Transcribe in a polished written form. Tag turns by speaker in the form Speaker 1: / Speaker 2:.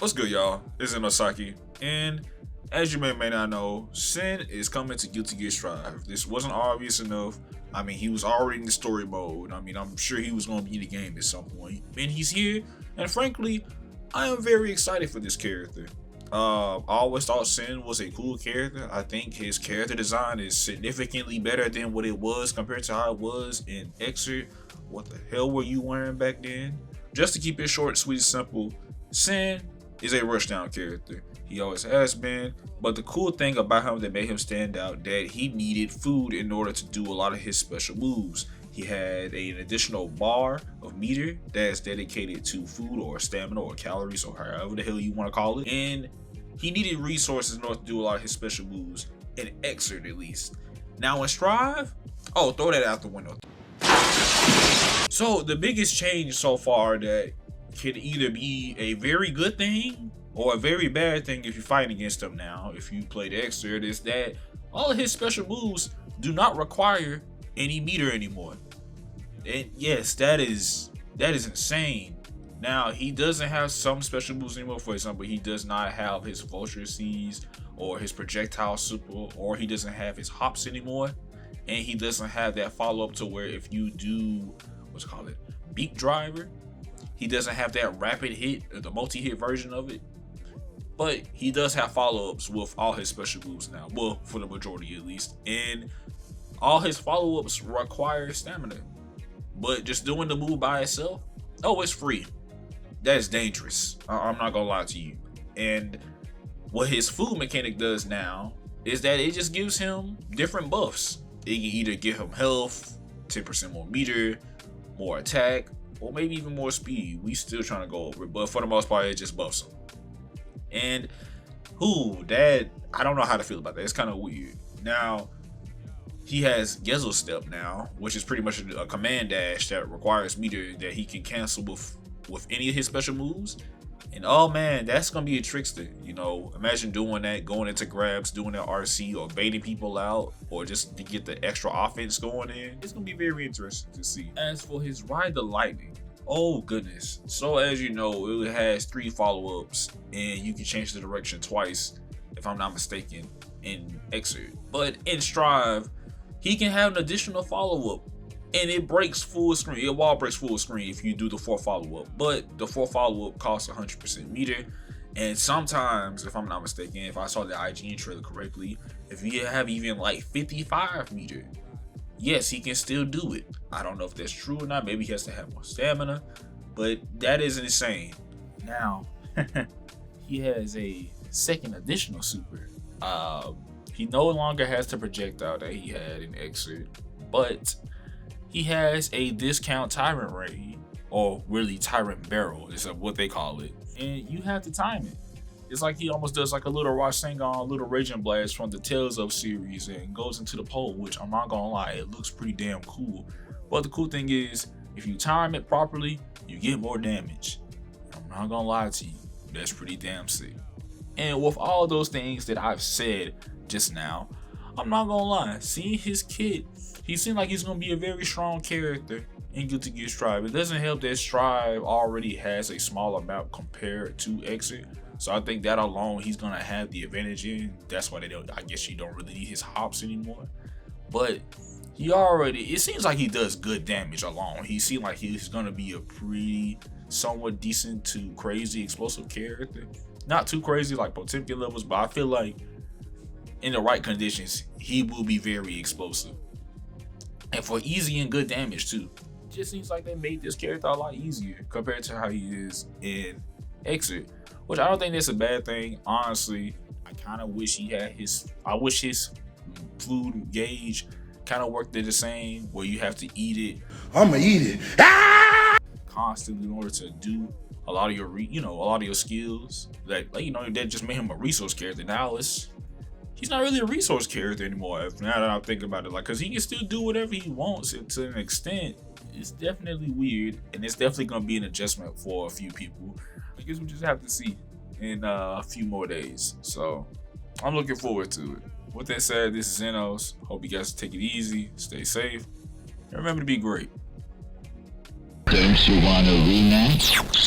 Speaker 1: What's good, y'all? It's ZenosSaki, and as you may not know, Sin is coming to Guilty Gear Strive. This wasn't obvious enough. I mean, he was already in the story mode. I mean, I'm sure he was going to be in the game at some point. And he's here, and frankly, I am very excited for this character. I always thought Sin was a cool character. I think his character design is significantly better than what it was compared to how it was in Excerpt. What the hell were you wearing back then? Just to keep it short, sweet, and simple, Sin is a rushdown character. He always has been, but the cool thing about him that made him stand out that he needed food in order to do a lot of his special moves. He had an additional bar of meter that's dedicated to food or stamina or calories or however the hell you want to call it, and he needed resources in order to do a lot of his special moves, in Excerpt at least. Now in Strive, oh, throw that out the window. So the biggest change so far that can either be a very good thing or a very bad thing if you're fighting against him now, if you play the Excerpt, is that all of his special moves do not require any meter anymore. And yes, that is insane. Now, he doesn't have some special moves anymore. For example, he does not have his Vulture Seize or his Projectile Super, or he doesn't have his Hops anymore. And he doesn't have that follow-up to where if you do, Beak Driver, he doesn't have that rapid hit, or the multi-hit version of it. But he does have follow-ups with all his special moves now. Well, for the majority at least. And all his follow-ups require stamina. But just doing the move by itself, oh, it's free. That's dangerous. I'm not gonna lie to you. And what his food mechanic does now is that it just gives him different buffs. It can either give him health, 10% more meter, more attack, or maybe even more speed. We still trying to go over it, but for the most part, it just buffs him. And that I don't know how to feel about that. It's kind of weird. Now, he has Gezel Step now, which is pretty much a command dash that requires meter that he can cancel with any of his special moves. And oh man, that's gonna be a trickster. You know, imagine doing that, going into grabs, doing that RC, or baiting people out, or just to get the extra offense going in. It's gonna be very interesting to see. As for his Ride the Lightning, oh goodness. So as you know, it has 3 follow-ups, and you can change the direction twice, if I'm not mistaken, in Excerpt. But in Strive, he can have an additional follow-up, and it breaks full screen. It wall breaks full screen if you do the 4th follow-up, but the 4th follow-up costs 100% meter. And sometimes, if I'm not mistaken, if I saw the IGN trailer correctly, if you have even like 55 meter, yes, he can still do it. I don't know if that's true or not. Maybe he has to have more stamina, but that is insane. Now, he has a second additional super. He no longer has the projectile that he had in Excerpt, but he has a discount Tyrant Ray, or really Tyrant Barrel is what they call it, and you have to time it. It's like he almost does like a little Rasengan, a little Raging Blast from the Tales of series and goes into the pole, which I'm not gonna lie, it looks pretty damn cool. But the cool thing is, if you time it properly, you get more damage. I'm not gonna lie to you, that's pretty damn sick. And with all those things that I've said just now, I'm not gonna lie, seeing his kit, he seemed like he's gonna be a very strong character in Guilty Gear Strive. It doesn't help that Strive already has a smaller map compared to Exit, so I think that alone he's gonna have the advantage in. That's why I guess you don't really need his hops anymore. But it seems like he does good damage alone. He seems like he's gonna be a pretty somewhat decent to crazy explosive character. Not too crazy like Potemkin levels, but I feel like in the right conditions, he will be very explosive. And for easy and good damage too. It just seems like they made this character a lot easier compared to how he is in Exit, which I don't think that's a bad thing. Honestly, I kind of wish I wish his food gauge kind of worked the same, where you have to eat it.
Speaker 2: I'ma eat it
Speaker 1: constantly in order to do a lot of your, a lot of your skills. That just made him a resource character. Now he's not really a resource character anymore. Now that I'm thinking about it, because he can still do whatever he wants to an extent. It's definitely weird, and it's definitely gonna be an adjustment for a few people. I guess we just have to see in a few more days. So I'm looking forward to it. With that said, this is Zenos. Hope you guys take it easy, stay safe, and remember to be great.
Speaker 3: Don't you want a rematch?